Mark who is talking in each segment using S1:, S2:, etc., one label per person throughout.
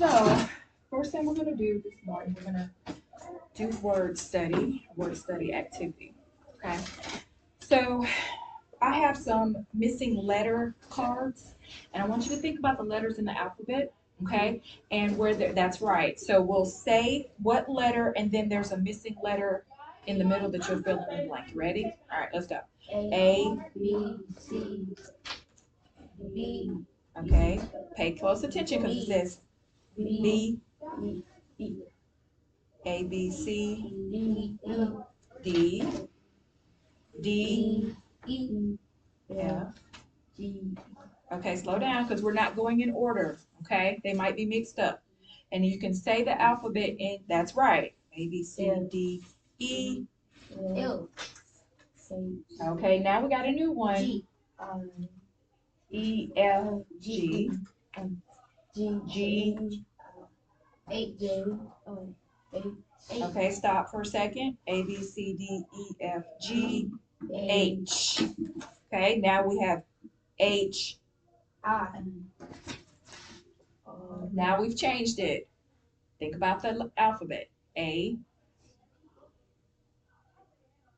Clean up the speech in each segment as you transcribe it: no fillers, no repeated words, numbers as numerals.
S1: So, first thing we're going to do this morning, we're going to do word study activity. Okay. So, I have some missing letter cards, and I want you to think about the letters in the alphabet. Okay. And where that's right. So, we'll say what letter, and then there's a missing letter in the middle that you'll fill in the blank. Ready? All right, let's go. A,
S2: B, C, B.
S1: okay. Pay close attention because it says B,
S2: B,
S1: A, B, C,
S2: D,
S1: D, D,
S2: E,
S1: F.
S2: G.
S1: Okay, slow down because we're not going in order. Okay, they might be mixed up. And you can say the alphabet in, that's right. A, B, C, D, E.
S2: L.
S1: Okay, now we got a new one.
S2: G.
S1: E, F, G, G.
S2: H. H.
S1: Okay, stop for a second. A, B, C, D, E, F, G, H. Okay, now we have H.
S2: I.
S1: Now we've changed it. Think about the alphabet. A.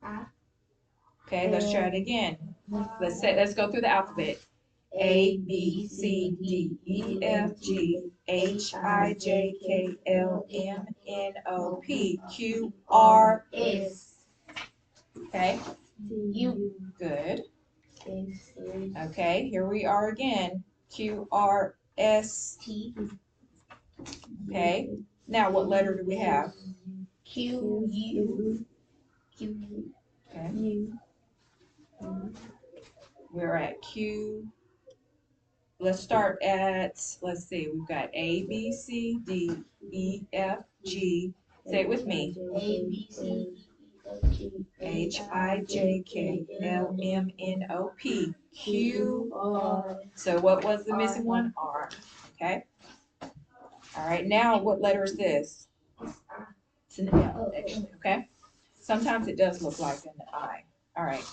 S2: I.
S1: Okay, let's try it again. Let's go through the alphabet. A, B, C, D, E, F, G, H, I, J, K, L, M, N, O, P, Q, R,
S2: S.
S1: okay,
S2: U.
S1: good.
S2: S.
S1: Okay, here we are again. Q, R, S,
S2: T.
S1: okay. Now what letter do we have?
S2: Q. U. Q.
S1: Okay,
S2: U.
S1: we're at Q. Let's start at, let's see, we've got A, B, C, D, E, F, G. Say it with me.
S2: A, B, C, F, G,
S1: H, I, J, K, L, M, N, O, P, Q.
S2: R.
S1: So what was the missing one? R. Okay. All right, now what letter is this? It's an L, actually, okay? Sometimes it does look like an I. All right.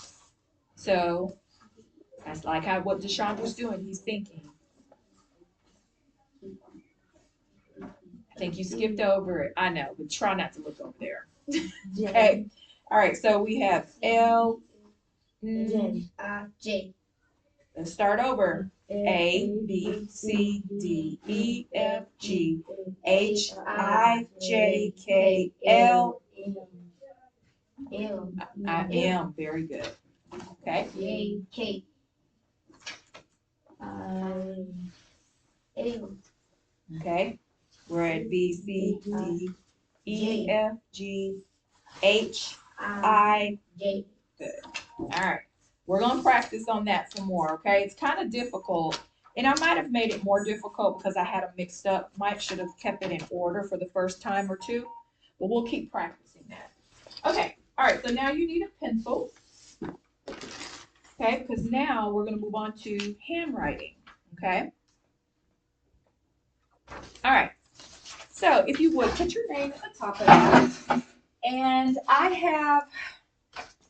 S1: So that's like what Deshaun was doing. He's thinking. I think you skipped over it. I know, but try not to look over there. Okay. All right. So we have L.
S2: J.
S1: Let's start over. A, B, C, D, E, F, G, H, I, J, K, L, I, M. Very good. Okay.
S2: J, K, I, L.
S1: Okay. We're at B, C, D, E, F, G, H, I.
S2: J.
S1: Good. All right. We're going to practice on that some more, okay? It's kind of difficult, and I might have made it more difficult because I had them mixed up. Might should have kept it in order for the first time or two, but we'll keep practicing that. Okay. All right. So now you need a pencil, okay? Because now we're going to move on to handwriting, okay? All right. So if you would, put your name at the top of that. And I have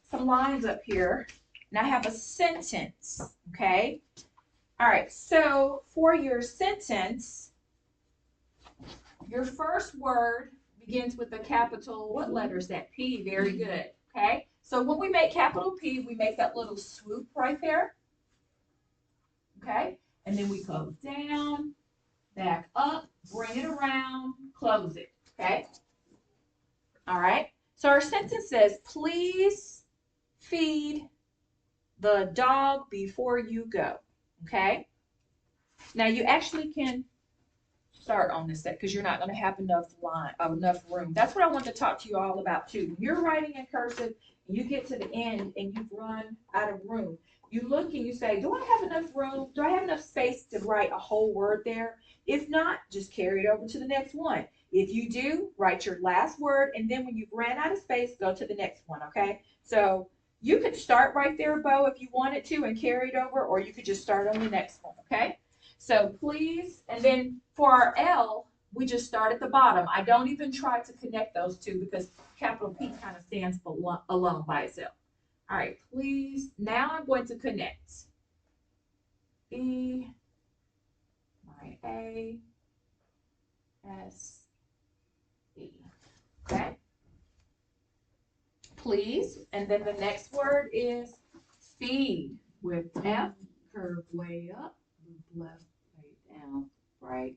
S1: some lines up here, and I have a sentence, okay? All right, so for your sentence, your first word begins with a capital, what letter is that? P, very good, okay? So when we make capital P, we make that little swoop right there, okay? And then we go down, back up, bring it around, close it, okay? All right, so our sentence says, please feed the dog before you go, okay? Now you actually can start on this set because you're not going to have enough room. That's what I want to talk to you all about too. When you're writing in cursive and you get to the end and you've run out of room, you look and you say, do I have enough room? Do I have enough space to write a whole word there? If not, just carry it over to the next one. If you do, write your last word, and then when you've ran out of space, go to the next one, okay? So you could start right there, Bo, if you wanted to, and carry it over, or you could just start on the next one, okay? So please, and then for our L, we just start at the bottom. I don't even try to connect those two because capital P kind of stands alone by itself. All right, please, now I'm going to connect. E, my A, S-E. Okay? Please, and then the next word is feed with F, curve way up, loop left, way down, right.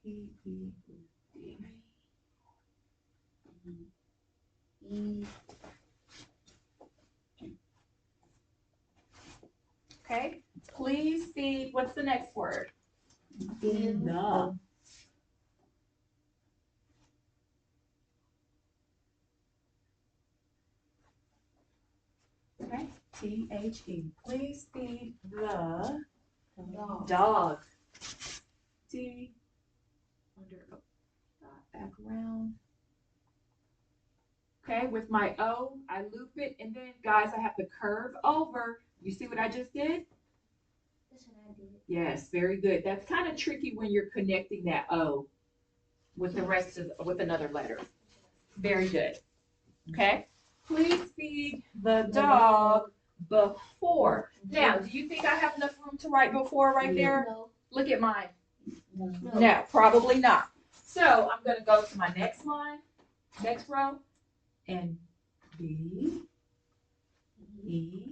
S1: E-E-D.
S2: E.
S1: Okay, please feed, what's the next word?
S2: Feed
S1: The. Okay, T-H-E. Please feed the dog. D, under, back around. Okay, with my O, I loop it, and then, guys, I have to curve over. You see what I just did?
S2: That's what I did.
S1: Yes, very good. That's kind of tricky when you're connecting that O with the rest of, with another letter. Very good. Okay, please feed the dog before. Now, do you think I have enough room to write before right there?
S2: No.
S1: Look at mine.
S2: No.
S1: No, probably not. So I'm going to go to my next line, next row, and B, E,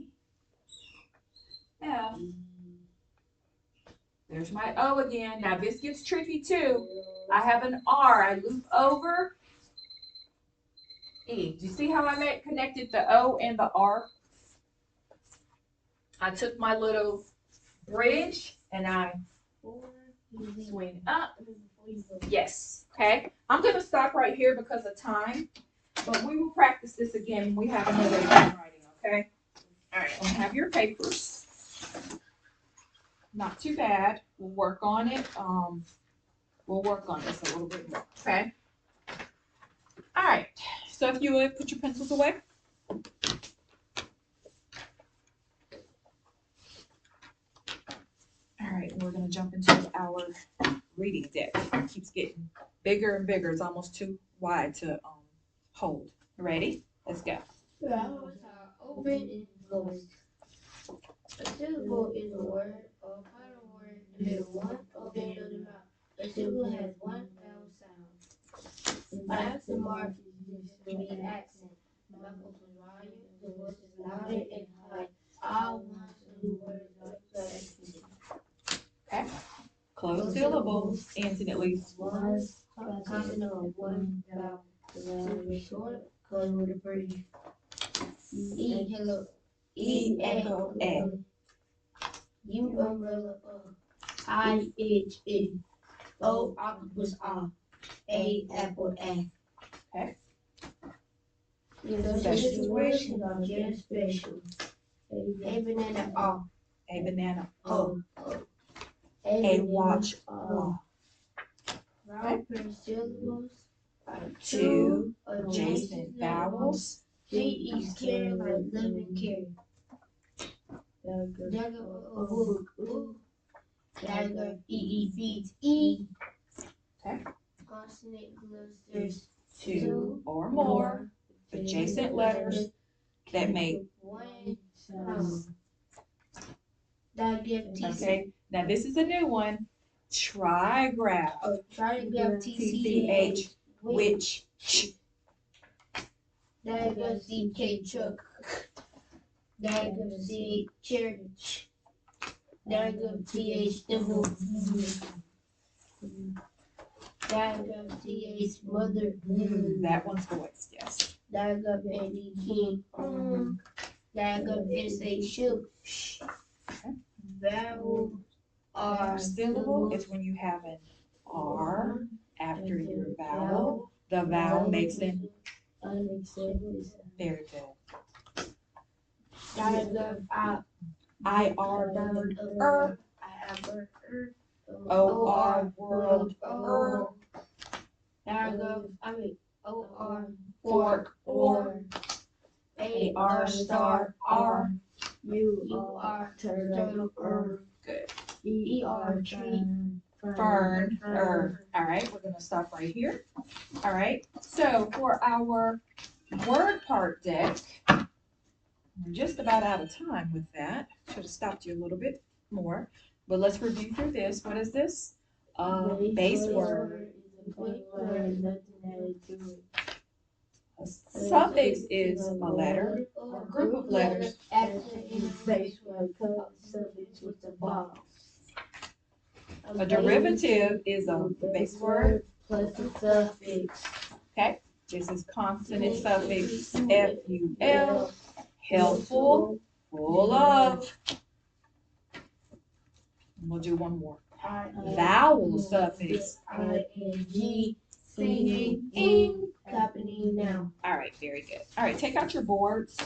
S1: F. There's my O again. Now this gets tricky too. I have an R. I loop over E. Do you see how I connected the O and the R? I took my little bridge and I swing up. Yes. Okay. I'm going to stop right here because of time, but we will practice this again when we have another handwriting. Okay. All right. We'll have your papers. Not too bad. We'll work on it. We'll work on this a little bit more. Okay. All right. So if you would put your pencils away. All right, we're going to jump into our reading deck. It keeps getting bigger and bigger. It's almost too wide to hold. Ready? Let's go.
S2: Vowels are open and closed. A syllable is a word or a part of a word in the middle one open of the mouth. A syllable has one vowel sound. Syntactic and mark is discrete accent. Mouthfuls is volume, the voice is louder and high. All one syllable words are expressive.
S1: Okay. Closed syllables ends in at least
S2: one consonant of one vowel. The vowel is short, closed with a brief. E hello. E echo E. U umbrella I H E. O octopus A. A apple A.
S1: Okay.
S2: Special situations are just special. A banana A.
S1: A banana
S2: O.
S1: A watch
S2: O. Vowel pair syllables are
S1: two adjacent vowels.
S2: G is carry like living carry. Dagger of hook. Ooh. Dagger E feeds E.
S1: Okay.
S2: Consonant clusters
S1: Two or more adjacent letters that make
S2: one sound. Digraph TC.
S1: Okay. Now this is a new one. Trigraph.
S2: Trigraph
S1: TCH. Which?
S2: Digraph CK truck. Digraph CH church. Digraph TH devil. Digraph TH mother.
S1: That one's voiced, yes.
S2: Digraph ND king. Digraph SA shoot. Vowel R.
S1: Syllable is when you have an R after your vowel. The vowel makes an very good.
S2: Digraph
S1: IR bird OR world
S2: OR
S1: fork or
S2: AR
S1: star R.
S2: UR turtle
S1: Good.
S2: ER tree
S1: Fern All right, we're going to stop right here. All right, so for our word part deck, we're just about out of time with that. Should have stopped you a little bit more, but let's review through this. What is this? A base word.
S2: is a big word, nothing added to it.
S1: A suffix is a letter or group of letters.
S2: After in a base word, called suffix with the box.
S1: A derivative is a base word.
S2: Plus a suffix.
S1: Okay, this is consonant suffix FUL. Helpful, full of. We'll do one more. Vowel suffix.
S2: ING, singing, ing, happening now.
S1: All right, very good. All right, take out your boards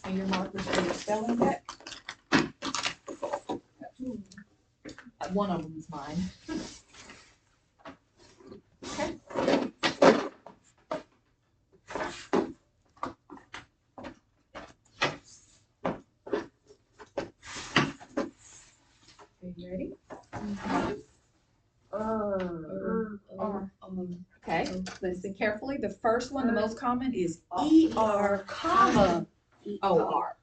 S1: and your markers for your spelling book. One of them is mine. Okay. Are you ready? Okay, listen carefully. The first one, the most common, is ER, comma, OR.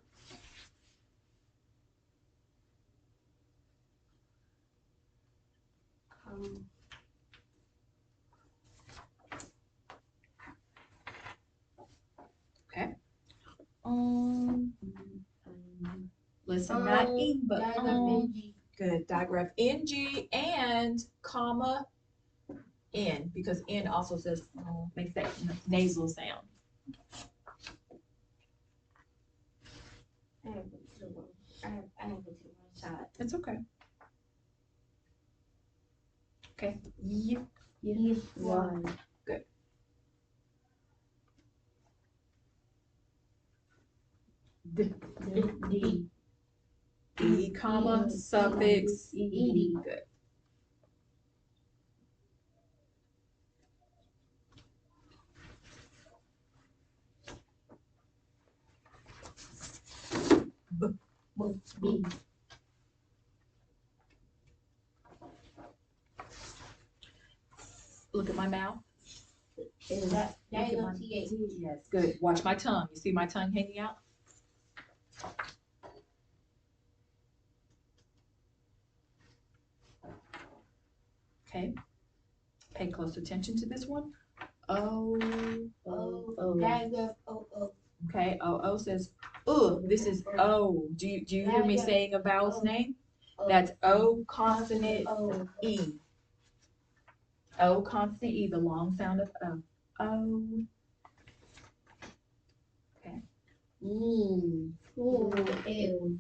S1: Okay. Listen, not ing, but good. Digraph NG and comma N, because N also says makes that nasal sound.
S2: I have it to one side.
S1: It's okay. Okay. Yep.
S2: Yes, one.
S1: Good.
S2: D.
S1: D, comma, suffix,
S2: ED.
S1: Good.
S2: B.
S1: Look at my mouth.
S2: That is
S1: Look at
S2: on
S1: my-
S2: TH.
S1: Yes, good. Watch my tongue. You see my tongue hanging out? Okay. Pay close attention to this one. O.
S2: Diagraph O.
S1: Okay. O says This is O. Do you hear me saying a vowel's name? That's O consonant E. O consonant E, the long sound of O. O. Okay.
S2: L.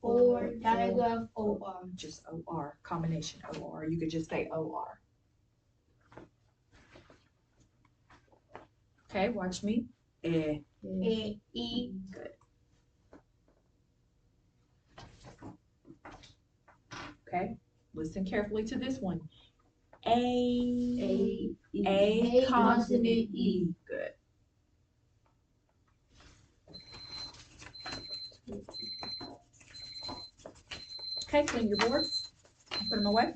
S2: Or diagraph OR.
S1: Just OR, combination OR. You could just say OR. Okay, watch me.
S2: E.
S1: Good. Okay, listen carefully to this one. A consonant E. Good. Okay, clean your boards. Put them away.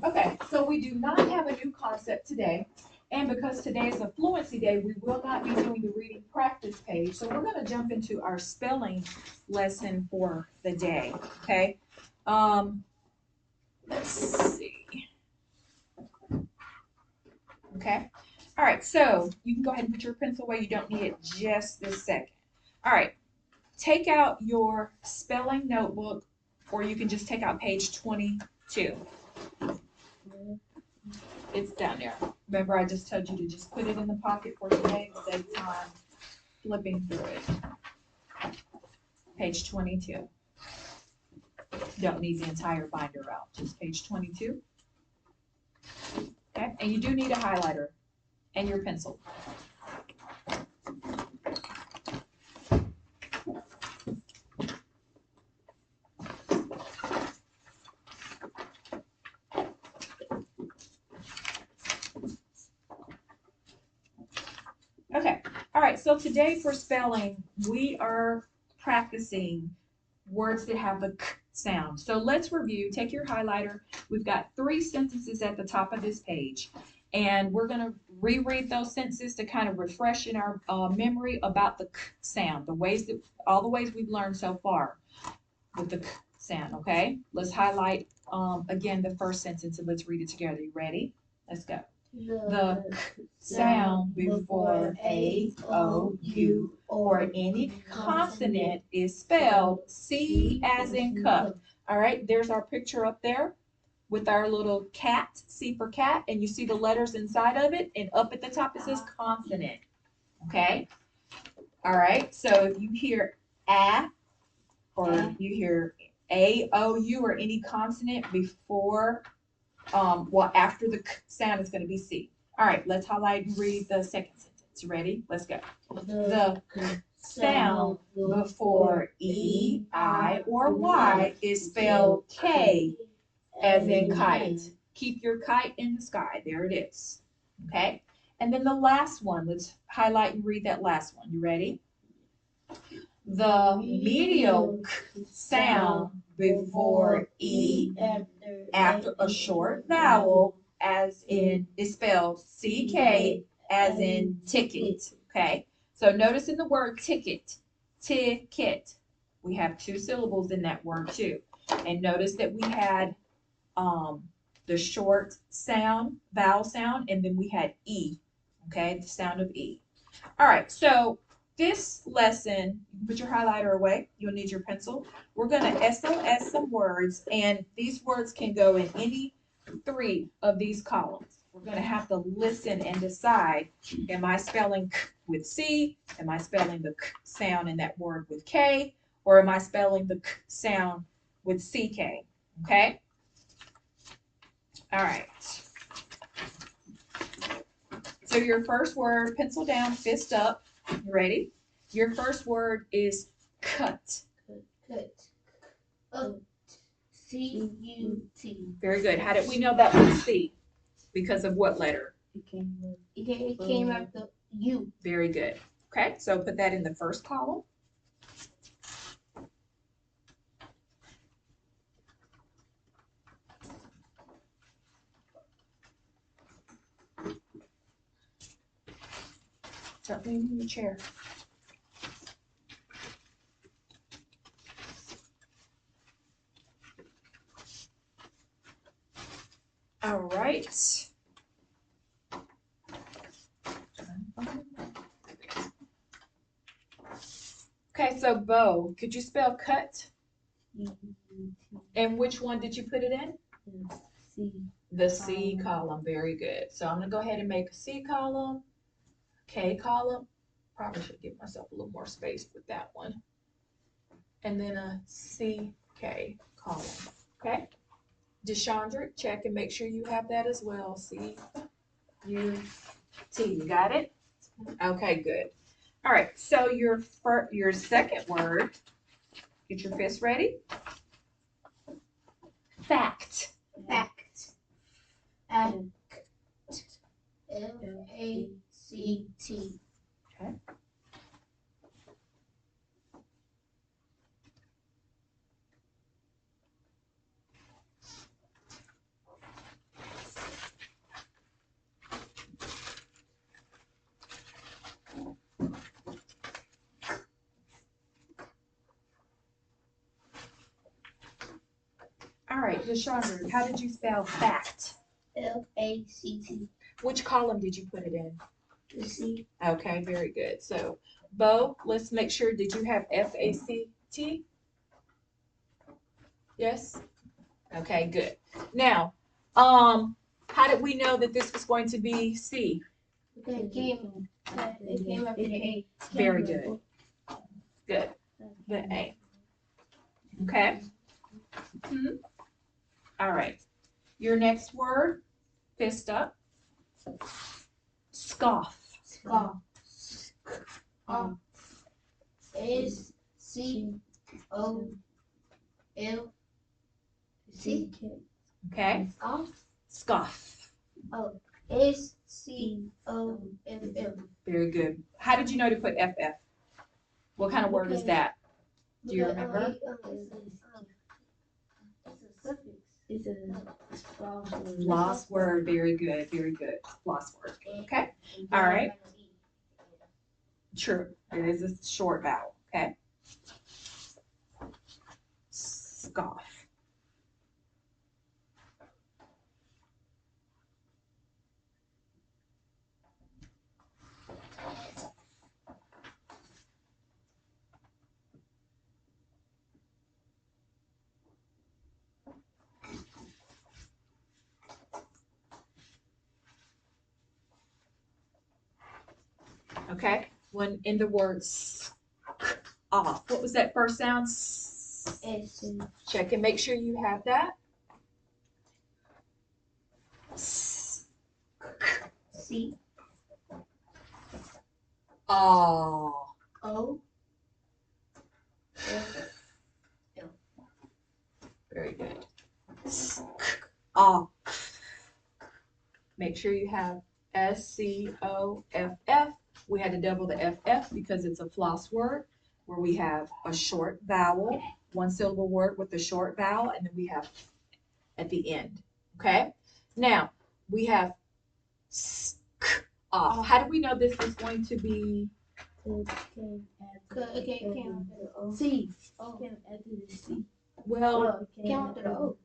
S1: Okay, so we do not have a new concept today. And because today is a fluency day, we will not be doing the reading practice page. So we're going to jump into our spelling lesson for the day. Okay. Let's see. Okay. All right. So you can go ahead and put your pencil away. You don't need it just this second. All right. Take out your spelling notebook, or you can just take out page 22. It's down there. Remember, I just told you to just put it in the pocket for today to save time flipping through it. Page 22. Don't need the entire binder out, just page 22. Okay, and you do need a highlighter and your pencil. Okay, all right, so today for spelling, we are practicing words that have the k sound. So let's review. Take your highlighter. We've got 3 sentences at the top of this page, and we're going to reread those sentences to kind of refresh in our memory about the k sound, all the ways we've learned so far with the k sound. Okay, let's highlight again the first sentence and let's read it together. You ready? Let's go. The k sound before A, O, U, or any consonant is spelled C as in cup. All right, there's our picture up there with our little cat, C for cat, and you see the letters inside of it, and up at the top it says consonant. Okay? All right, so if you hear A, or you hear A, O, U, or any consonant before, after the k sound is going to be C. All right, let's highlight and read the second sentence. Ready? Let's go. The sound before E, I, or Y is spelled K as in kite. Keep your kite in the sky. There it is. Okay? And then the last one, let's highlight and read that last one. You ready? The medial k sound before E after a short vowel as in is spelled CK as in ticket. Okay? So notice in the word ticket, ticket, we have 2 syllables in that word too. And notice that we had the short sound, vowel sound, and then we had E, okay, the sound of E. All right, so this lesson, put your highlighter away, you'll need your pencil. We're going to SOS some words, and these words can go in any 3 of these columns. We're going to have to listen and decide, am I spelling k with C? Am I spelling the k sound in that word with K? Or am I spelling the k sound with CK? Okay? All right. So your first word, pencil down, fist up. You ready? Your first word is cut.
S2: Cut. C-U-T.
S1: Very good. How did we know that was C? Because of what letter?
S2: It came after U.
S1: Very good. Okay, so put that in the first column. Start leaning in the chair. All right. Okay, so Bo, could you spell cut? And which one did you put it in?
S2: C.
S1: The C column. Very good. So I'm going to go ahead and make a C column, K column. Probably should give myself a little more space with that one. And then a CK column. Okay? Deshandra, check and make sure you have that as well. C-U-T. You got it? Okay, good. All right, so your second word, get your fist ready. Fact.
S2: Fact. L-A-C-T.
S1: Okay. All right, Deshandra, how did you spell fact?
S2: L-A-C-T.
S1: Which column did you put it in?
S2: The C.
S1: Okay, very good. So, Bo, let's make sure, did you have F-A-C-T? Yes? Okay, good. Now, how did we know that this was going to be C?
S2: It came after the A.
S1: Very good. Good. The A. Okay. All right. Your next word, fist up. Scoff.
S2: Scoff. S-C-O-L-C.
S1: Okay.
S2: Scoff.
S1: Scoff.
S2: Oh, S-C-O-F-F.
S1: Very good. How did you know to put F-F? What kind of word is that? Do you remember?
S2: It's a suffix. It's a floss word.
S1: Floss word. Very good. Very good. Floss word. Okay. All right. True. It is a short vowel. Okay. Scoff. Okay. When in the words off, what was that first sound?
S2: S.
S1: Check and make sure you have that.
S2: C.
S1: Oh.
S2: O.
S1: Very good. Oh. Make sure you have SCOFF. We had to double the FF because it's a floss word where we have a short vowel, one syllable word with a short vowel, and then we have at the end. Okay? Now, we have off. How do we know this is going to be?
S2: C. C.
S1: Well,
S2: Count to the O.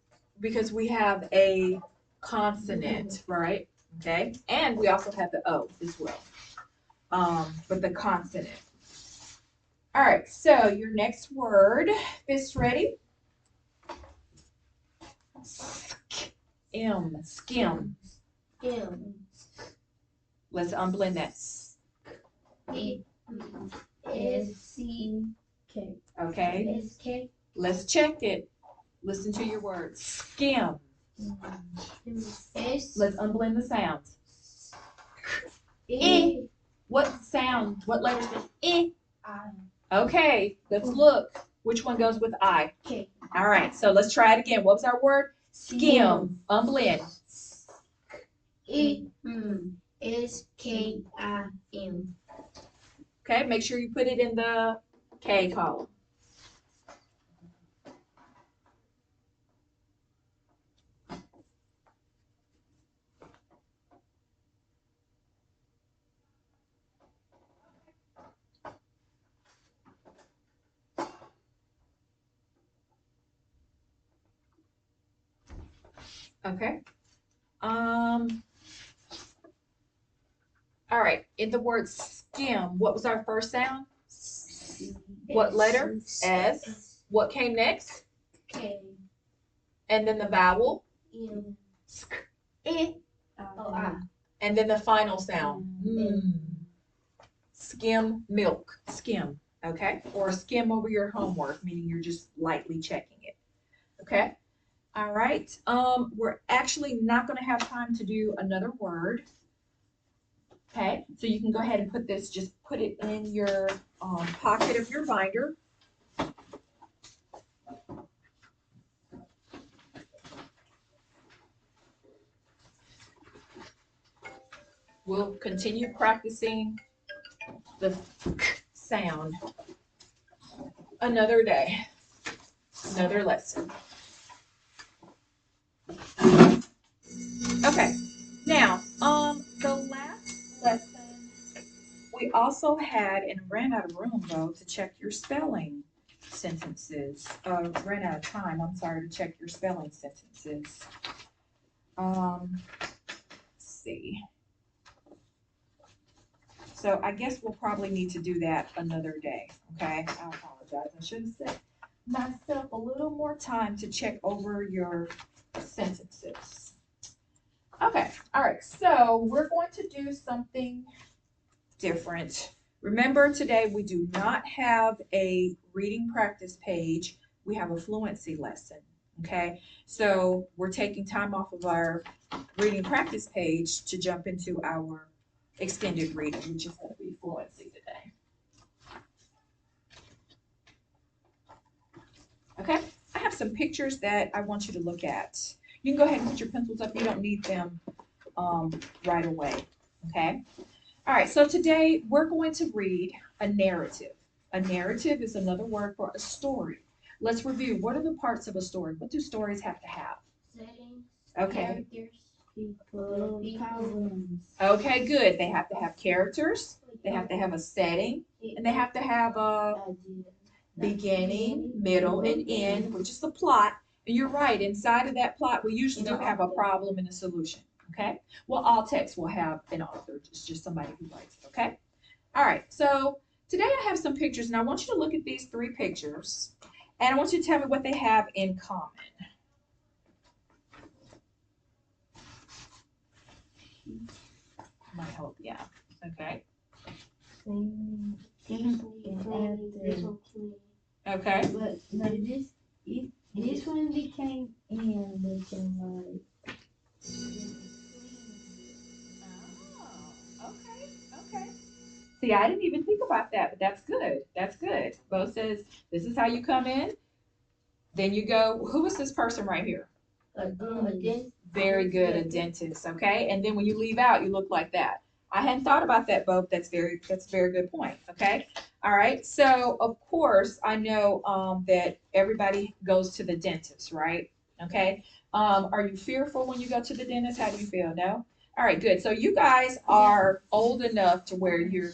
S1: because we have a consonant, right? Okay, and we also have the O as well. But the consonant. All right, so your next word, Fist ready? Skim.
S2: Skim.
S1: Let's unblend that.
S2: S-C-K.
S1: Okay,
S2: S-K.
S1: let's check it. Listen to your words. Skim.
S2: S.
S1: Let's unblend the sounds.
S2: E.
S1: What sound? What letter is I?
S2: I.
S1: Okay, let's look. Which one goes with I?
S2: K.
S1: All right, so let's try it again. What was our word? Skim. Unblend.
S2: E. S-K-I-M.
S1: Okay, make sure you put it in the K column. Okay. All right. In the word skim, what was our first sound? What letter? S. What came next?
S2: K.
S1: And then the vowel?
S2: M.
S1: E.
S2: Oh, I.
S1: And then the final sound. Skim milk. Skim. Okay. Or skim over your homework, meaning you're just lightly checking it. Okay. All right. We're actually not going to have time to do another word. Okay. So you can go ahead and put this, just put it in your pocket of your binder. We'll continue practicing the sound another day, another lesson. Okay, now, the last lesson, we also had, and ran out of room though, to check your spelling sentences. Ran out of time, I'm sorry, to check your spelling sentences. Let's see. So I guess we'll probably need to do that another day, okay? I apologize. I should have said myself a little more time to check over your sentences. Okay, all right, so we're going to do something different. Remember, today we do not have a reading practice page. We have a fluency lesson, okay? So we're taking time off of our reading practice page to jump into our extended reading, which is going to be fluency today. Okay, I have some pictures that I want you to look at. You can go ahead and put your pencils up. You don't need them right away, okay? All right, so today we're going to read a narrative. A narrative is another word for a story. Let's review. What are the parts of a story? What do stories have to have?
S2: Settings,
S1: Okay.
S2: characters, people, problems.
S1: Okay, good. They have to have characters, they have to have a setting, and they have to have a beginning, middle, and end, which is the plot. And you're right, inside of that plot, we usually do have a problem and a solution. Okay? Well, all text will have an author, just somebody who writes it. Okay? All right, so today I have some pictures, and I want you to look at these three pictures, and I want you to tell me what they have in common. Might help, yeah. Okay. Okay.
S2: But no, this one became in looking like.
S1: Oh, okay, okay. See, I didn't even think about that, but that's good. That's good. Bo says, this is how you come in. Then you go, who is this person right here?
S2: A dentist.
S1: Very good, a dentist, okay? And then when you leave out, you look like that. I hadn't thought about that, Bo. That's a very good point, okay? All right, so of course, I know that everybody goes to the dentist, right? Okay, are you fearful when you go to the dentist? How do you feel? No? All right, good. So you guys are old enough to where you're,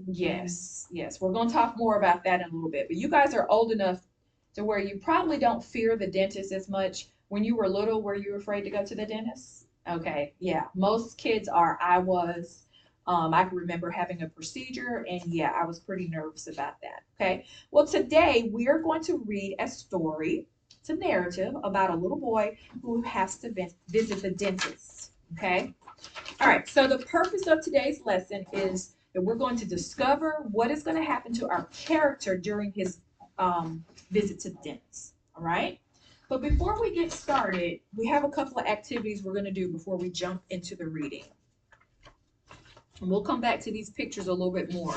S1: yes, yes. We're going to talk more about that in a little bit, but you guys are old enough to where you probably don't fear the dentist as much. When you were little, were you afraid to go to the dentist? Okay, yeah, most kids are. I was. I can remember having a procedure, and yeah, I was pretty nervous about that. Okay, well, today we are going to read a story. It's a narrative about a little boy who has to visit the dentist. Okay, all right, so the purpose of today's lesson is that we're going to discover what is going to happen to our character during his visit to the dentist. All right. But before we get started, we have a couple of activities we're going to do before we jump into the reading. And we'll come back to these pictures a little bit more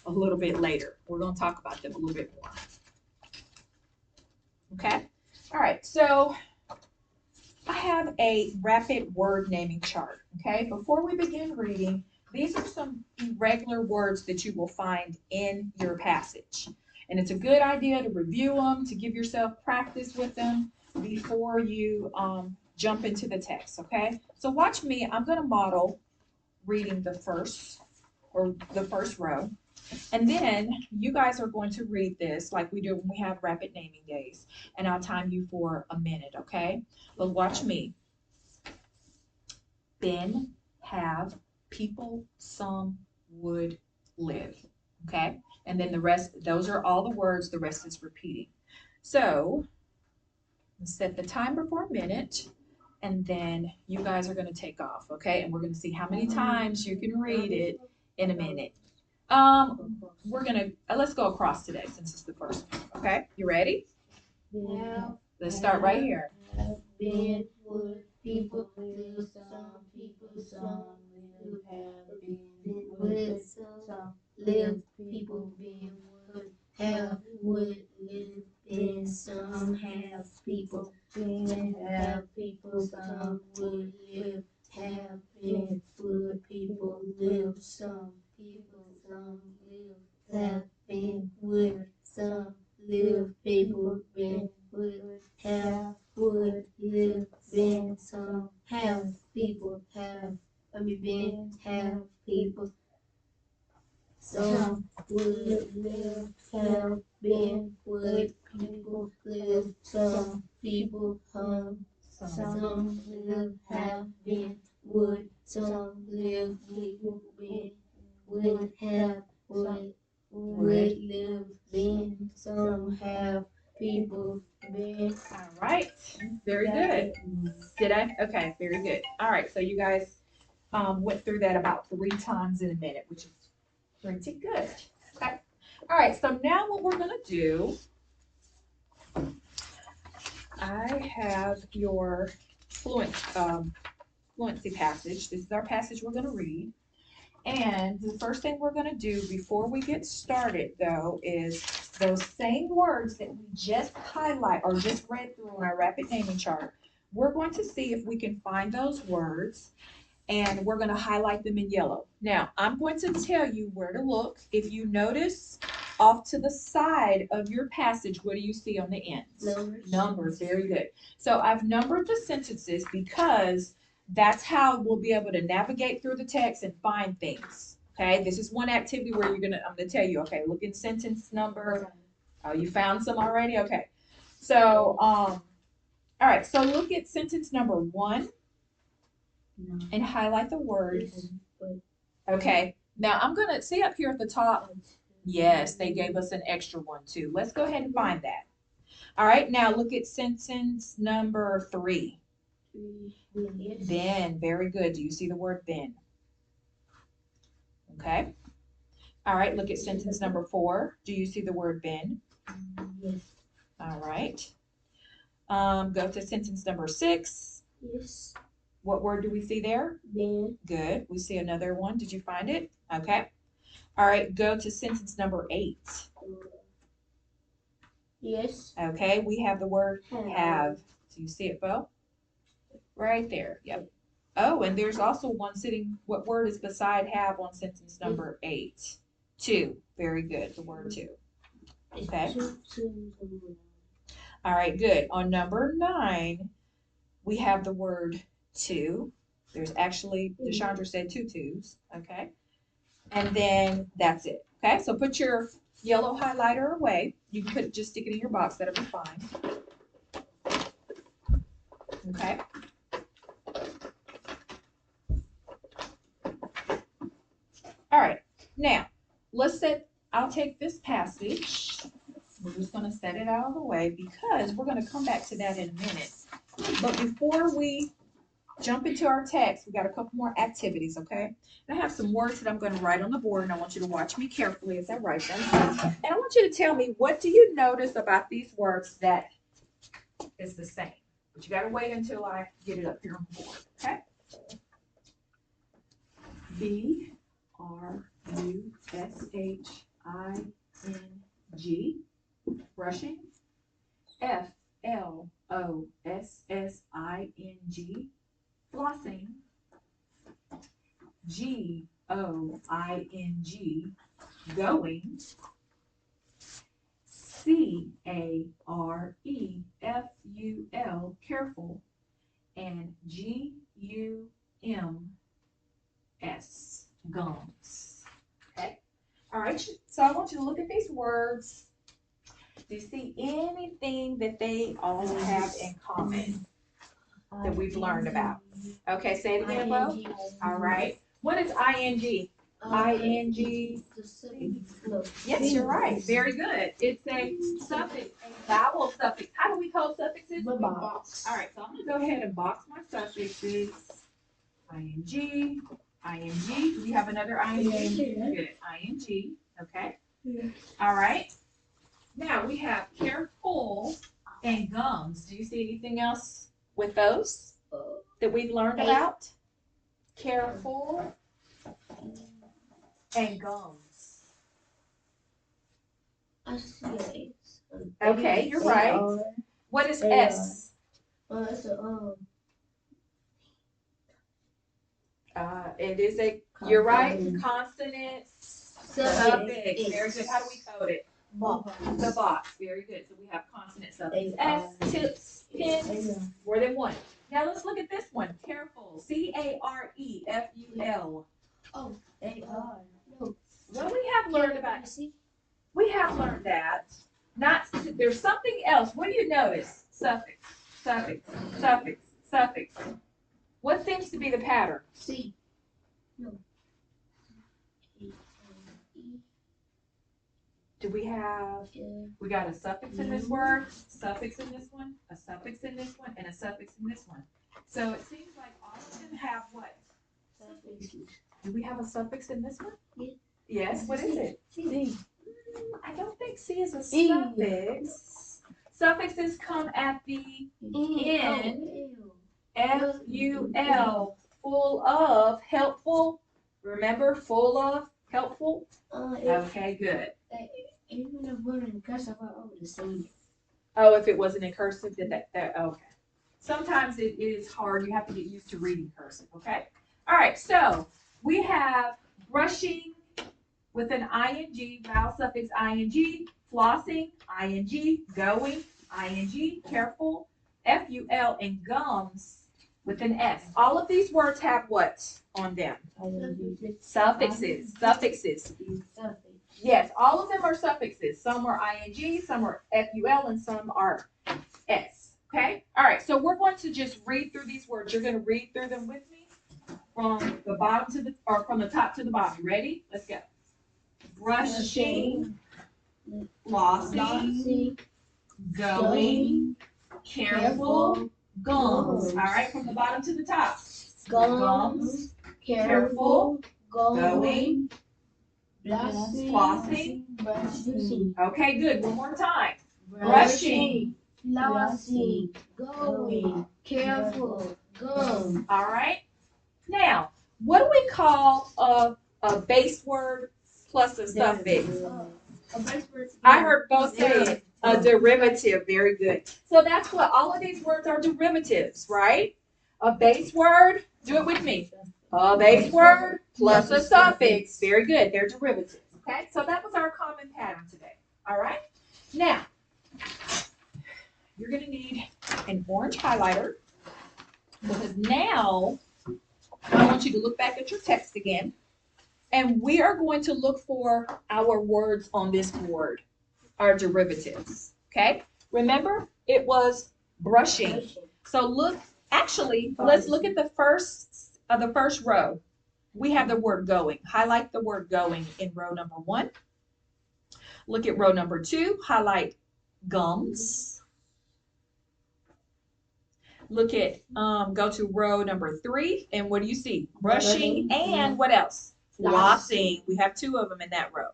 S1: a little bit later. We're going to talk about them a little bit more. Okay? All right. So I have a rapid word naming chart. Okay? Before we begin reading, these are some irregular words that you will find in your passage. And it's a good idea to review them, to give yourself practice with them before you jump into the text, okay? So watch me. I'm going to model reading the first row. And then you guys are going to read this like we do when we have rapid naming days. And I'll time you for a minute, okay? But watch me. Ben, have, people, some, would, live, okay? And then the rest, those are all the words, the rest is repeating. So set the timer for a minute, and then you guys are going to take off, okay? And we're going to see how many times you can read it in a minute. We're going to, let's go across today since it's the first one, okay? You ready?
S2: Yeah.
S1: Let's start right here.
S2: Been, would, people, live, some people, some live, have been, would, some live, people, been, would, have, would, live, been, some have, people, been, have, people, some would, live, have, been, would, people, live, some people, some live, have been, would, some live, people, been, would, have, would, live, been, some, have, people, have, been, have, people, some, would, live, have, been, would, people, live, some, people, some, live, have, been, would, some, live, people, been, would, have, would, live, been, some, have, people, been.
S1: All right, very good. Did I? Okay, very good. All right, so you guys went through that about 3 times in a minute, which is pretty good. Okay. All right, so now what we're going to do, I have your fluency passage. This is our passage we're going to read. And the first thing we're going to do before we get started, though, is those same words that we just highlight or just read through on our rapid naming chart. We're going to see if we can find those words, and we're going to highlight them in yellow. Now, I'm going to tell you where to look. If you notice off to the side of your passage, what do you see on the ends?
S2: Numbers.
S1: Numbers, very good. So I've numbered the sentences because that's how we'll be able to navigate through the text and find things. Okay, this is one activity where I'm gonna tell you, okay, look at sentence number. Oh, you found some already? Okay. So, all right, so look at sentence number 1 and highlight the word. Okay, now I'm gonna see up here at the top. Yes, they gave us an extra one too. Let's go ahead and find that. All right, now look at sentence number 3. Then, very good. Do you see the word then? Okay. All right, look at sentence number 4. Do you see the word been?
S2: Yes.
S1: All right. Go to sentence number 6.
S2: Yes.
S1: What word do we see there?
S2: Then.
S1: Good. We see another one. Did you find it? Okay. All right, go to sentence number 8.
S2: Yes.
S1: Okay, we have the word have. Do you see it, Bo? Right there. Yep. Oh, and there's also one sitting, what word is beside have on sentence number 8? To. Very good, the word to. Okay. All right, good. On number 9, we have the word to. There's actually, Deshandra said 2 twos. Okay. And then that's it. Okay, so put your yellow highlighter away. You can just stick it in your box, that'll be fine. Okay. All right, now I'll take this passage. We're just gonna set it out of the way because we're gonna come back to that in a minute. But before we jump into our text, we got a couple more activities, okay? And I have some words that I'm gonna write on the board and I want you to watch me carefully as I write them. And I want you to tell me, what do you notice about these words that is the same? But you gotta wait until I get it up here on the board, okay? BRUSHING, brushing. FLOSSING, flossing. GOING, going. CAREFUL, careful. And GUMS, gums. Okay. All right. So I want you to look at these words. Do you see anything that they all have in common that we've learned about? Okay, say it again, Bo. All right. What is ING? ING. Yes, you're right. Very good. It's a suffix, a vowel suffix. How do we code suffixes?
S2: Box.
S1: All right, so I'm going to go ahead and box my suffixes. ING, ING. Do we have another ING? Good. ING. Okay. All right. Now we have careful and gums. Do you see anything else with those that we've learned about? Careful and gums.
S2: I see S.
S1: Okay, you're right. What is S?
S2: It's
S1: It is a, you're right, consonant suffix. Very good. How do we code it?
S2: box.
S1: The box. Very good. So we have consonant suffix. S, tips, pins, more than one. Now let's look at this one. Careful. CAREFUL.
S2: Oh,
S1: Well, we have learned about. We have learned that. Not, there's something else. What do you notice? Suffix, suffix, suffix, suffix. What seems to be the pattern?
S2: C. No.
S1: Do we have, we got a suffix in this word, suffix in this one, a suffix in this one, and a suffix in this one. So it seems like all of them have what? Do we have a suffix in this one?
S2: Yeah.
S1: Yes, what is it?
S2: C.
S1: I don't think C is a suffix. Suffixes come at the end. FUL, full of, helpful. Remember, full of, helpful? Okay, good.
S2: Even if we're in cursive, I would have seen it.
S1: Oh, if it wasn't in cursive, did that, okay. Sometimes it is hard. You have to get used to reading cursive, okay? All right, so we have brushing with an ing, vowel suffix ing, flossing, ing, going, ing, careful, ful, and gums with an s. All of these words have what on them? Suffixes. Suffixes. Yes, all of them are suffixes. Some are ing, some are ful, and some are s. Okay? All right, so we're going to just read through these words. You're going to read through them with me from the bottom to the, or from the top to the bottom. Ready? Let's go. Brushing, flossing, going, careful, gums. All right, from the bottom to the top. Gums, careful, going, flossing. Okay, good. One more time. Brushing,
S2: flossing, going, careful, gum.
S1: All right. Now, what do we call a base word plus a suffix? I heard both say it. A derivative. Very good. So that's what all of these words are, derivatives, right? A base word, do it with me. A base word plus a suffix. Very good. They're derivatives. Okay, so that was our common pattern today. All right. Now, you're going to need an orange highlighter because now I want you to look back at your text again. And we are going to look for our words on this board, our derivatives. Okay? Remember, it was brushing. So look, actually, let's look at the first row. We have the word going. Highlight the word going in row number 1. Look at row number 2. Highlight gums. Look at, go to row number 3. And what do you see? Brushing and what else? Flossing. We have 2 of them in that row.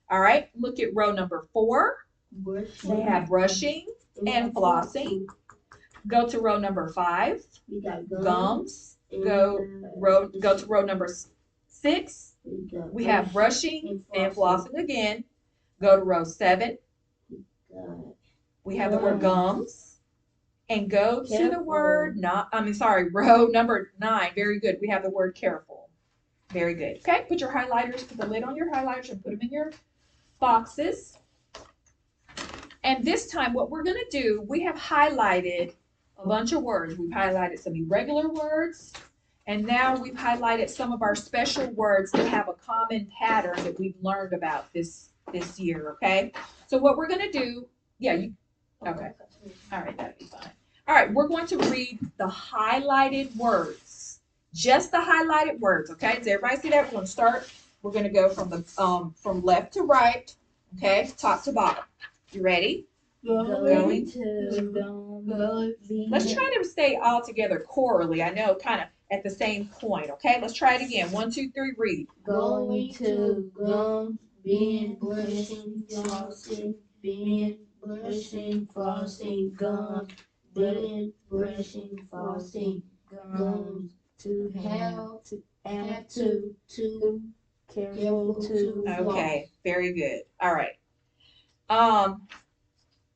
S1: All right. Look at row number 4. We have brushing and flossing. Go to row number 5.
S2: We got
S1: Gums. Go to row number 6. We have brushing and flossing again. Go to row 7. We have the word gums. And go to the word row number 9. Very good. We have the word careful. Very good. Okay, put your highlighters, put the lid on your highlighters and put them in your boxes. And this time what we're going to do, we have highlighted a bunch of words. We've highlighted some irregular words, and now we've highlighted some of our special words that have a common pattern that we've learned about this year, okay? So what we're going to do, okay. All right, that'll be fine. All right, we're going to read the highlighted words. Just the highlighted words, okay? Does everybody see that? We're going to start. We're going to go from the from left to right, okay? Top to bottom. You ready?
S2: Going to
S1: Let's try to stay all together chorally. I know, kind of at the same point, okay? Let's try it again. 1, 2, 3, read.
S2: Going to gums, being brushing, flossing, being brushing, flossing, gums, being brushing, flossing, gums, to have to careful to.
S1: Okay, very good. All right.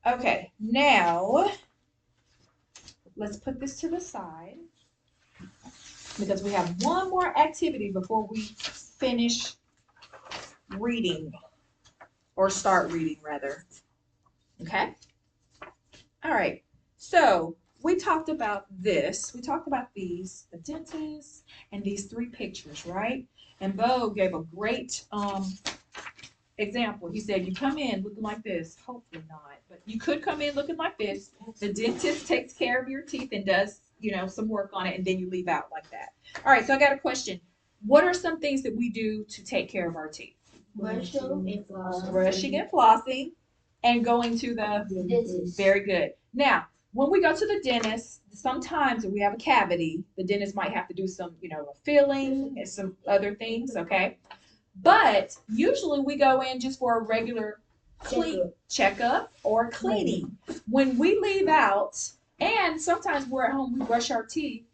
S1: Okay, now let's put this to the side because we have one more activity before we finish reading, or start reading rather. Okay? All right. So we talked about this. We talked about these, the dentist, and these 3 pictures, right? And Bo gave a great example. He said, you come in looking like this. Hopefully not, but you could come in looking like this. The dentist takes care of your teeth and does, some work on it, and then you leave out like that. All right, so I got a question. What are some things that we do to take care of our teeth?
S2: Brushing and flossing.
S1: Brushing and flossing, and going to the
S2: dentist.
S1: Very good. Now, when we go to the dentist, sometimes if we have a cavity, the dentist might have to do some, filling and some other things, okay? But usually we go in just for a regular checkup or cleaning. When we leave out, and sometimes we're at home, we brush our teeth,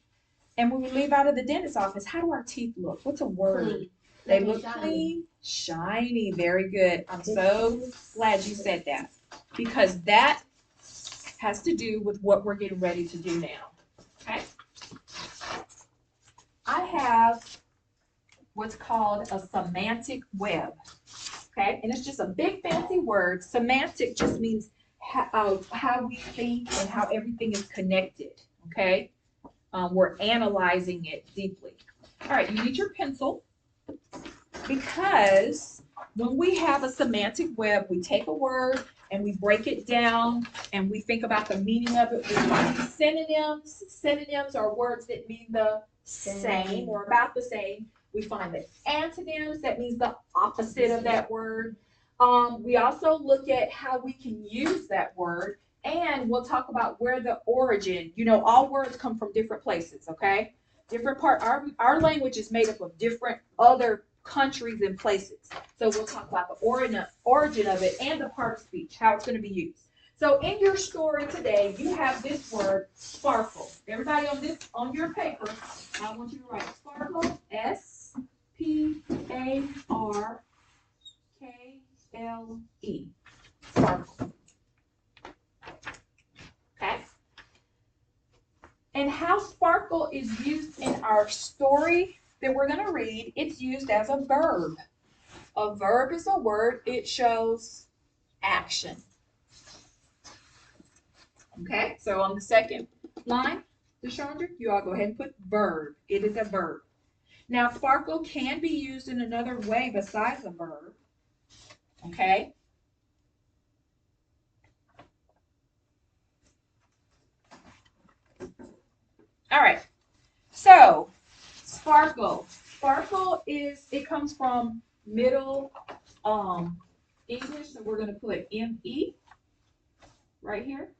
S1: and when we leave out of the dentist's office, how do our teeth look? What's a word?
S2: Clean.
S1: They look clean, shiny, very good. I'm so glad you said that, because that has to do with what we're getting ready to do now, okay? I have what's called a semantic web. Okay, and it's just a big fancy word. Semantic just means how we think and how everything is connected. Okay, we're analyzing it deeply. All right, you need your pencil because when we have a semantic web, we take a word and we break it down and we think about the meaning of it. We find synonyms. Synonyms are words that mean the same or about the same. We find the antonyms, that means the opposite of that word. We also look at how we can use that word, and we'll talk about where the origin, all words come from different places, okay? Different our language is made up of different other countries and places. So we'll talk about the origin of it and the part of speech, how it's going to be used. So in your story today, you have this word, sparkle. Everybody on your paper, I want you to write sparkle, S-P-A-R-K-L-E. Sparkle. Okay? And how sparkle is used in our story that we're going to read, it's used as a verb. A verb is a word, it shows action. Okay, so on the second line, Deshandra, you all go ahead and put verb. It is a verb. Now, sparkle can be used in another way besides a verb. Okay? All right. So, sparkle. Sparkle it comes from Middle English, so we're going to put M-E right here.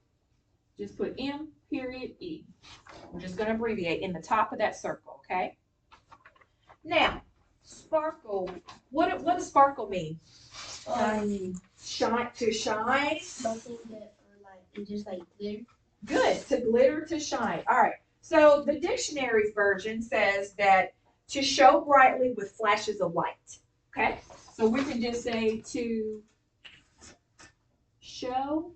S1: Just put M, period, E. We're just going to abbreviate in the top of that circle, okay? Now, sparkle. What does sparkle mean? Shine, to shine.
S2: Something that just like glitter.
S1: Good, to glitter, to shine. All right. So the dictionary version says that to show brightly with flashes of light. Okay? So we can just say to show,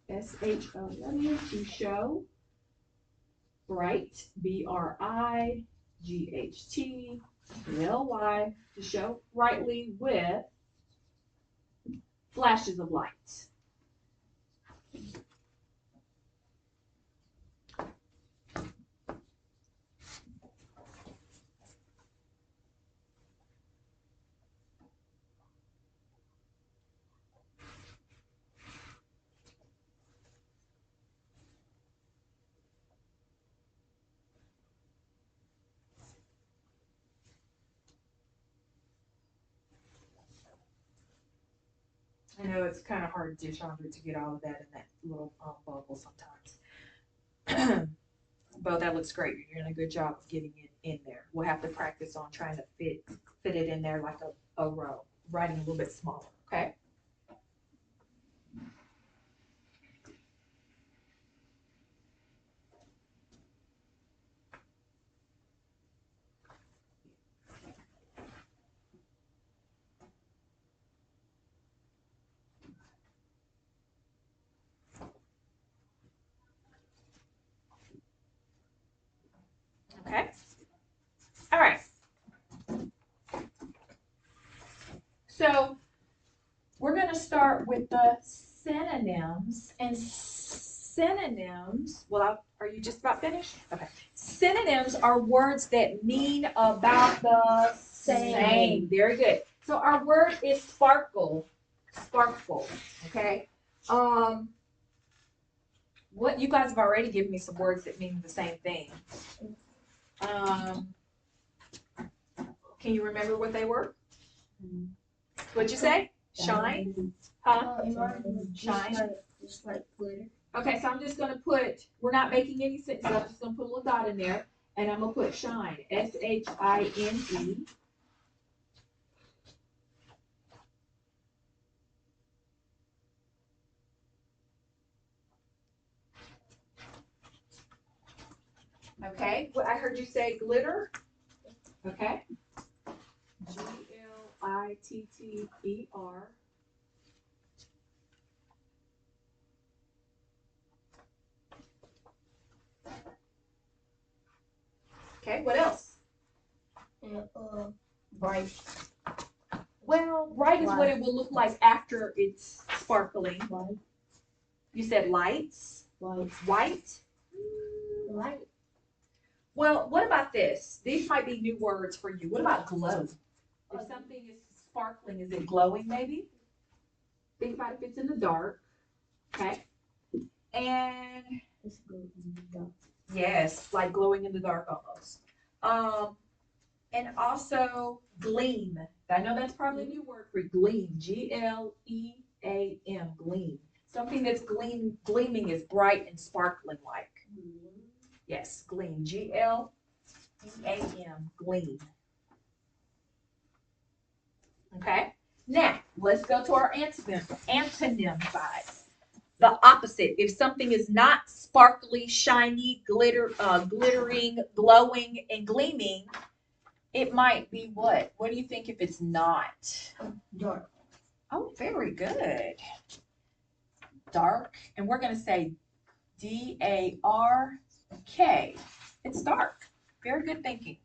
S1: S-H-O-W, to show, bright, B-R-I-G-H-T-L-Y, to show brightly with flashes of light. I know it's kind of hard, Deshandra, to get all of that in that little bubble sometimes. But that looks great. You're doing a good job of getting it in there. We'll have to practice on trying to fit it in there like a row, writing a little bit smaller, okay? Okay? All right. So we're going to start with the synonyms. And synonyms, well, are you just about finished? Okay. Synonyms are words that mean about the same. Very good. So our word is sparkle. Sparkle. Okay. What you guys have already given me some words that mean the same thing. Can you remember what they were? What'd you say? Shine? Huh? Shine?
S2: Just like glitter.
S1: Okay, so I'm just going to put, we're not making any sense, so I'm just going to put a little dot in there, and I'm going to put shine, S-H-I-N-E. Okay, well, I heard you say glitter. Okay. G-L-I-T-T-E-R. Okay, what else?
S2: And Bright.
S1: Well, bright is what it will look like after it's sparkling.
S2: White.
S1: You said lights?
S2: White.
S1: White?
S2: Light.
S1: Well, what about this? These might be new words for you. What about glow? If something is sparkling, is it glowing maybe? Think about if it's in the dark. Okay. And
S2: It's glowing in the dark.
S1: yes, like glowing in the dark almost. And also gleam. I know that's probably a new word for gleam. Gleam, gleam. Something that's gleaming is bright and sparkling like. Yes, gleam. Gleam, gleam. Okay. Now let's go to our antonym side. The opposite. If something is not sparkly, shiny, glittering, glowing, and gleaming, it might be what? What do you think if it's not?
S2: Dark.
S1: Oh, very good. Dark. And we're going to say D-A-R-K. It's dark. Very good thinking.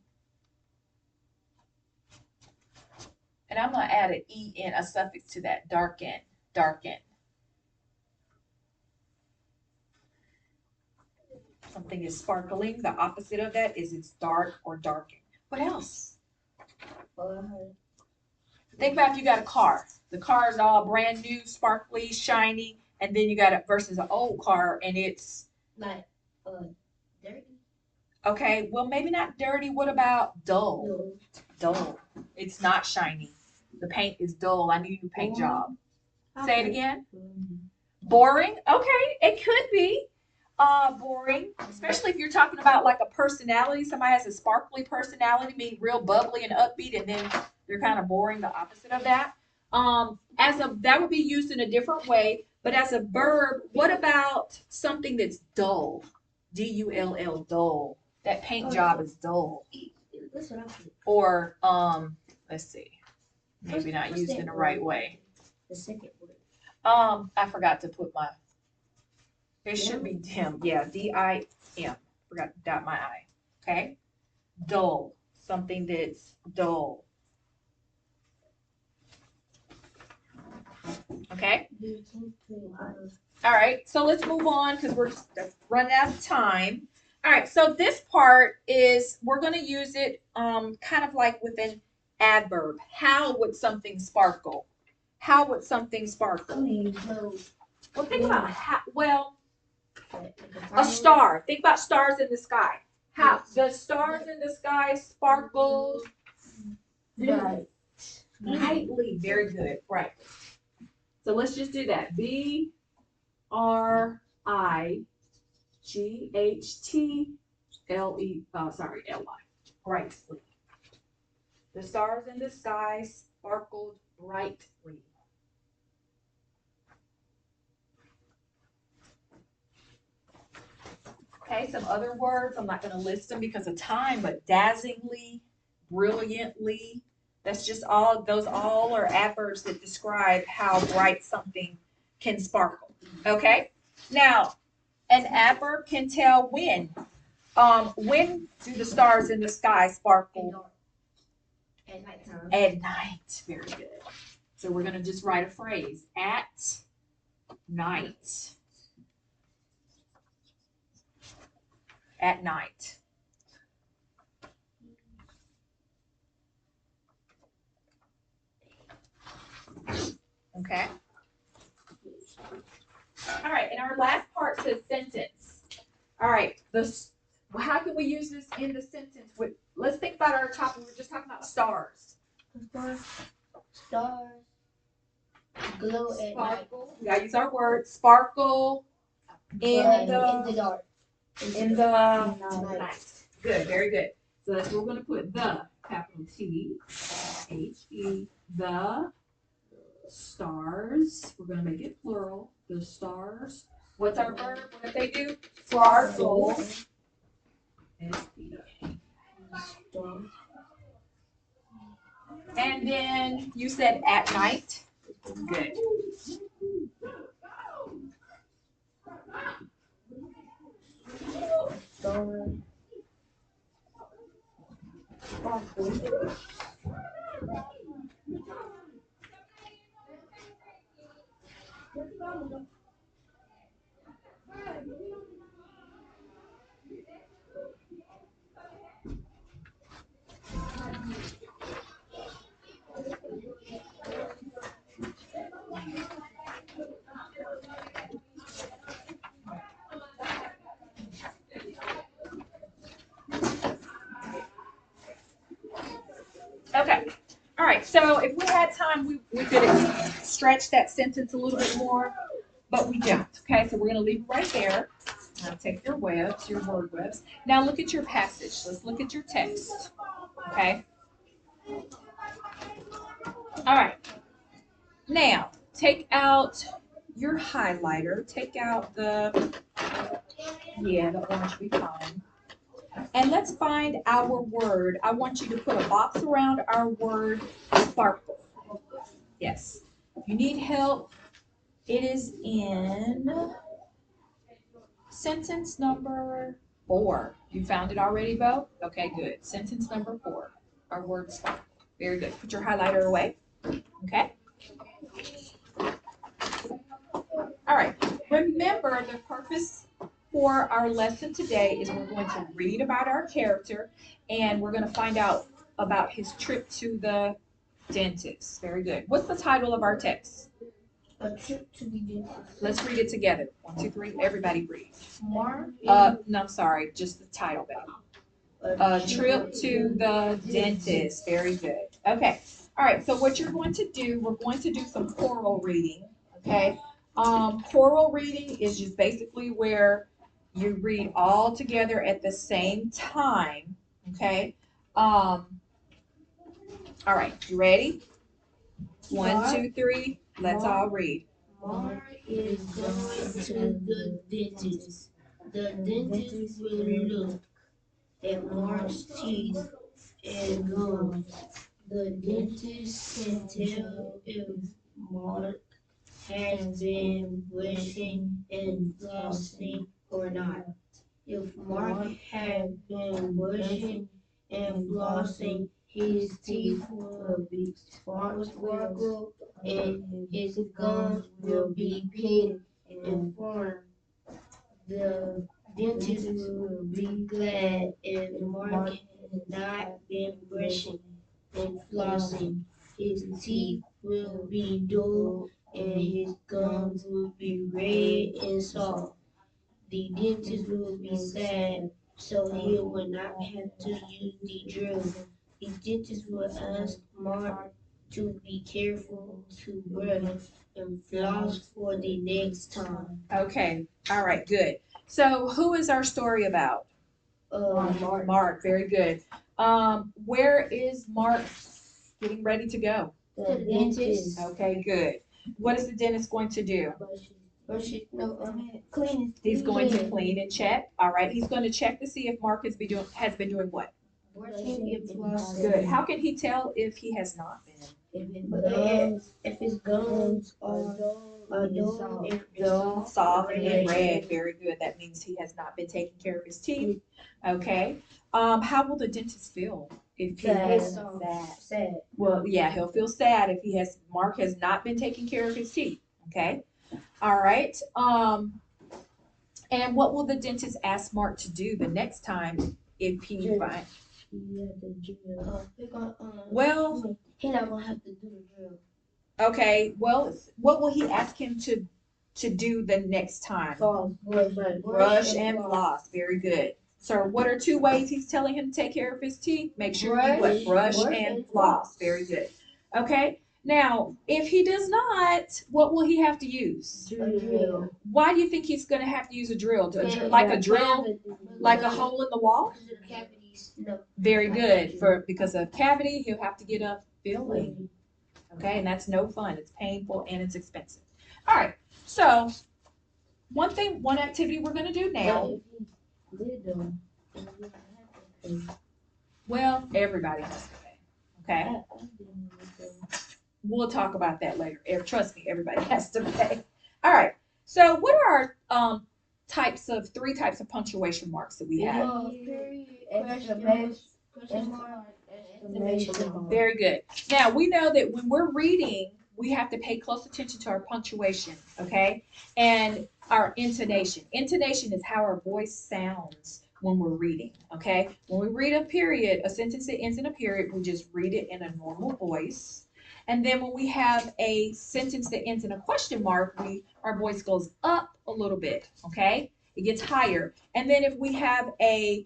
S1: And I'm going to add an E-N, a suffix to that. Darken. Darken. Something is sparkling. The opposite of that is it's dark or darken. What else? Think about if you got a car. The car is all brand new, sparkly, shiny, and then you got it versus an old car and it's
S2: like dirty.
S1: Okay, well maybe not dirty. What about dull?
S2: No.
S1: Dull. It's not shiny. The paint is dull. I need a new paint job. Say it again. Boring. Okay, it could be boring, especially if you're talking about like a personality. Somebody has a sparkly personality, meaning real bubbly and upbeat, and then they're kind of boring, the opposite of that. That would be used in a different way, but as a verb, what about something that's dull? D-U-L-L, dull. That paint job is dull.
S2: That's what I think.
S1: Or let's see, maybe not used in the right way.
S2: The second word.
S1: I forgot to put my. It should be dim. Yeah, D-I-M. Forgot to dot my I. Okay. Dull. Something that's dull. Okay. All right. So let's move on because we're running out of time. All right. So this part is we're going to use it kind of like with an adverb. How would something sparkle? How would something sparkle? Well, think about how. Well. A star. Think about stars in the sky. How the stars in the sky sparkle brightly. Very good. Right. So let's just do that. B-R-I-G-H-T-L-E. Sorry, L-I. Brightly. The stars in the sky sparkled brightly. Okay, some other words. I'm not going to list them because of time, but dazzlingly, brilliantly. That's just all, those all are adverbs that describe how bright something can sparkle. Okay? Now, an adverb can tell when. When do the stars in the sky sparkle?
S2: At nighttime.
S1: At night. Very good. So we're going to just write a phrase. At night. At night. Okay. All right, and our last part says sentence. All right, how can we use this in the sentence? Let's think about our topic. We were just talking about stars.
S2: Stars glow at night.
S1: We gotta use our word. Sparkle in the
S2: dark.
S1: In the night. Good, very good. So that's where we're going to put the capital T, H-E, the stars. We're going to make it plural. The stars. What's our verb? What do they do? Sparkle. S-P-A. And then you said at night. Good. Okay. All right. So if we had time, we could stretch that sentence a little bit more, but we don't. Okay. So we're going to leave it right there. Now take your webs, your word webs. Now look at your passage. Let's look at your text. Okay. All right. Now take out your highlighter. Take out the orange will be fine. And let's find our word. I want you to put a box around our word sparkle. Yes. If you need help, it is in sentence number 4. You found it already, Bo? Okay, good. Sentence number 4. Our word sparkle. Very good. Put your highlighter away. Okay. All right. Remember, the purpose for our lesson today is we're going to read about our character and we're going to find out about his trip to the dentist. Very good. What's the title of our text?
S2: A trip to the dentist.
S1: Let's read it together. 1, 2, 3. Everybody read.
S2: Mark.
S1: No, I'm sorry. Just the title, baby. A trip to the dentist. Very good. Okay. All right. So what you're going to do, we're going to do some choral reading. Okay. Choral reading is just basically where you read all together at the same time. Okay. All right. You ready? 1, 2, 3. Let's all read.
S2: Mark is going to the dentist. The dentist will look at Mark's teeth and gums. The dentist can tell if Mark has been brushing and flossing or not. If Mark has been brushing and flossing, his teeth will be sparkle and his gums will be pink and firm. The dentist will be glad if Mark has not been brushing and flossing. His teeth will be dull and his gums will be red and soft. The dentist will be sad, so he will not have to use the drill. The dentist will ask Mark to be careful to brush and floss for the next time.
S1: Okay. All right. Good. So who is our story about?
S2: Mark.
S1: Mark. Very good. Where is Mark getting ready to go?
S2: The dentist.
S1: Okay. Good. What is the dentist going to do?
S2: Clean.
S1: He's going to clean and check. All right. He's going to check to see if Mark has been doing what?
S2: Brushing and flossing.
S1: Good. How can he tell if he has not been?
S2: If his gums are dull and
S1: Soft and red. Very good. That means he has not been taking care of his teeth. Okay. How will the dentist feel if he has
S2: sad?
S1: Well, yeah, he'll feel sad if Mark has not been taking care of his teeth. Okay. All right. And what will the dentist ask Mark to do the next time if he finds? Well,
S2: He's not gonna have to do the drill.
S1: okay. Well, what will he ask him to do the next time? Brush and floss. Very good. So, what are 2 ways he's telling him to take care of his teeth? Make sure you what? Brush and floss. Very good. Okay. Now, if he does not, what will he have to use?
S2: Drill.
S1: Why do you think he's going to have to use a drill? Like a drill, like a hole in the wall? Very good. Because of cavity, he'll have to get a filling. Okay, and that's no fun. It's painful and it's expensive. All right. So, one activity we're going to do now. Well, everybody has to pay. Okay. We'll talk about that later. Trust me, everybody has to pay. All right. So, what are our 3 types of punctuation marks that we have?
S2: Period, question mark, Exclamation mark.
S1: Very good. Now, we know that when we're reading, we have to pay close attention to our punctuation, okay? And our intonation. Intonation is how our voice sounds when we're reading, okay? When we read a period, a sentence that ends in a period, we just read it in a normal voice. And then when we have a sentence that ends in a question mark, our voice goes up a little bit, okay? It gets higher. And then if we have a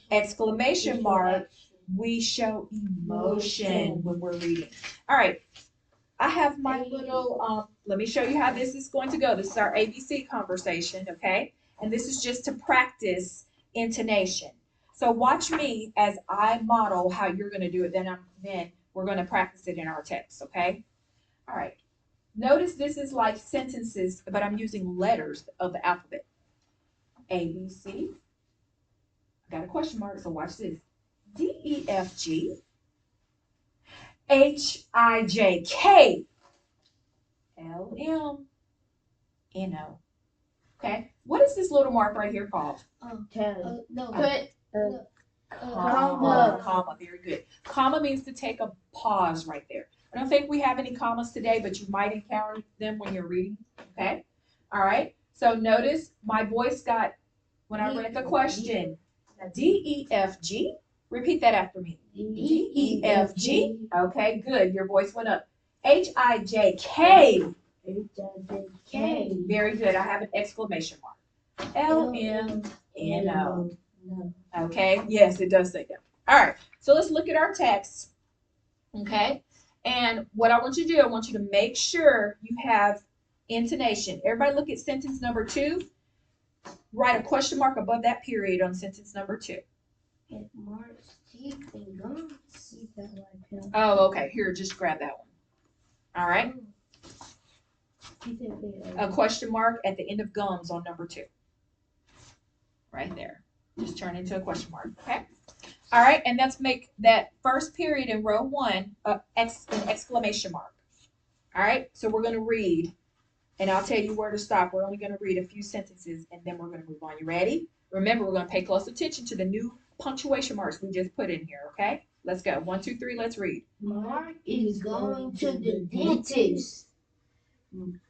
S1: exclamation mark, we show emotion when we're reading. All right, I have my little, let me show you how this is going to go. This is our ABC conversation, okay? And this is just to practice intonation. So watch me as I model how you're going to do it. Then we're going to practice it in our text, okay? All right. Notice this is like sentences, but I'm using letters of the alphabet. A, B, C. I got a question mark, so watch this. D, E, F, G, H, I, J, K, L, M, N, O. Okay, what is this little mark right here called? Comma. Comma, very good. Comma means to take a pause right there. I don't think we have any commas today, but you might encounter them when you're reading. Okay, all right. So notice my voice got, when I read the question, D, E, F, G. Repeat that after me. D, E, F, G. Okay, good. Your voice went up. H, I, J, K.
S2: H-I-J-K.
S1: Very good. I have an exclamation mark. L, M, N, O. Okay, yes, it does say that. All right, so let's look at our text. Okay, and what I want you to do, I want you to make sure you have intonation. Everybody look at sentence number 2. Write a question mark above that period on sentence number 2.
S2: It marks teeth and gums.
S1: Oh, okay. Here, just grab that one. All right. A question mark at the end of gums on number 2. Right there. Just turn into a question mark. Okay. All right. And let's make that first period in row 1 an exclamation mark. All right. So we're going to read, and I'll tell you where to stop. We're only going to read a few sentences, and then we're going to move on. You ready? Remember, we're going to pay close attention to the new punctuation marks we just put in here, okay? Let's go. 1, 2, 3, let's read.
S2: Mark is going to the dentist.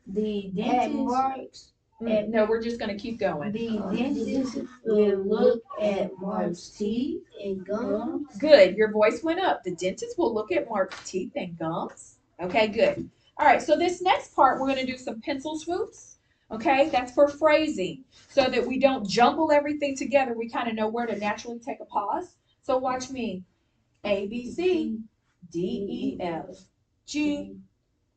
S3: The
S2: At
S3: dentist,
S2: Mark's,
S1: No, we're just going to keep going.
S3: the dentist will look at Mark's teeth
S2: and gums.
S1: Good. Your voice went up. The dentist will look at Mark's teeth and gums. Okay, good. All right, so this next part, we're going to do some pencil swoops. Okay, that's for phrasing. So that we don't jumble everything together, we kind of know where to naturally take a pause. So watch me. A, B, C, D, E, F, G,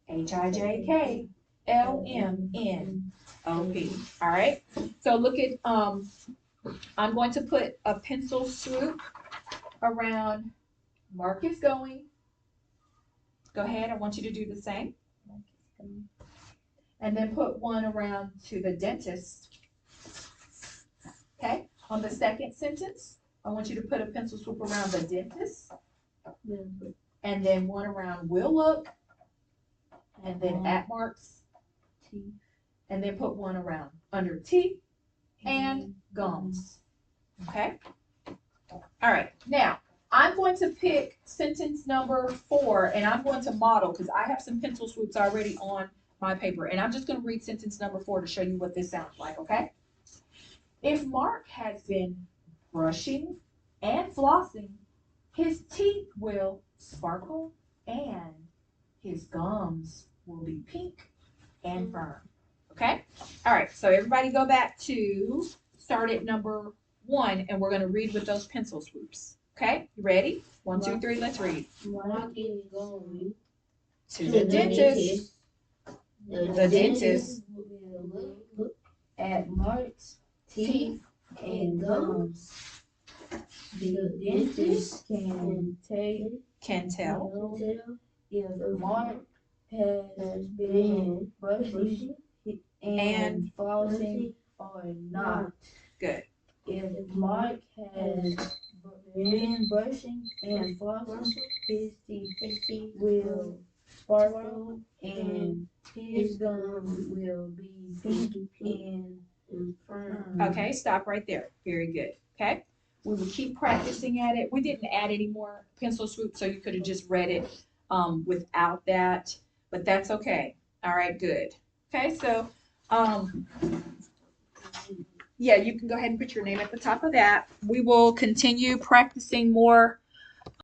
S1: H, I, J, K, L, M, N, O, P. All right, so look at, I'm going to put a pencil swoop around Mark is going. Go ahead, I want you to do the same. And then put one around to the dentist. Okay, on the second sentence, I want you to put a pencil swoop around the dentist. And then one around will look. And then at Mark's teeth. And then put one around under teeth and gums. Okay? All right, now I'm going to pick sentence number 4 and I'm going to model because I have some pencil swoops already on my paper. And I'm just going to read sentence number 4 to show you what this sounds like, okay? If Mark has been brushing and flossing, his teeth will sparkle and his gums will be pink and firm. Okay? All right, so everybody go back to start at number 1 and we're going to read with those pencil swoops. Okay? You ready? 1, 2, 3, let's read.
S2: Mark is going
S1: To the dentist. The dentist
S2: will look
S3: at Mark's teeth and gums. The dentist
S1: can tell
S3: if Mark has been brushing and flossing or not.
S1: Good.
S3: If Mark has been brushing and flossing, his teeth will sparkle and his gums will be pink and firm.
S1: Okay, stop right there. Very good. Okay? We would keep practicing at it. We didn't add any more pencil swoops, so you could have just read it without that, but that's okay. All right, good. Okay, so yeah, you can go ahead and put your name at the top of that. We will continue practicing more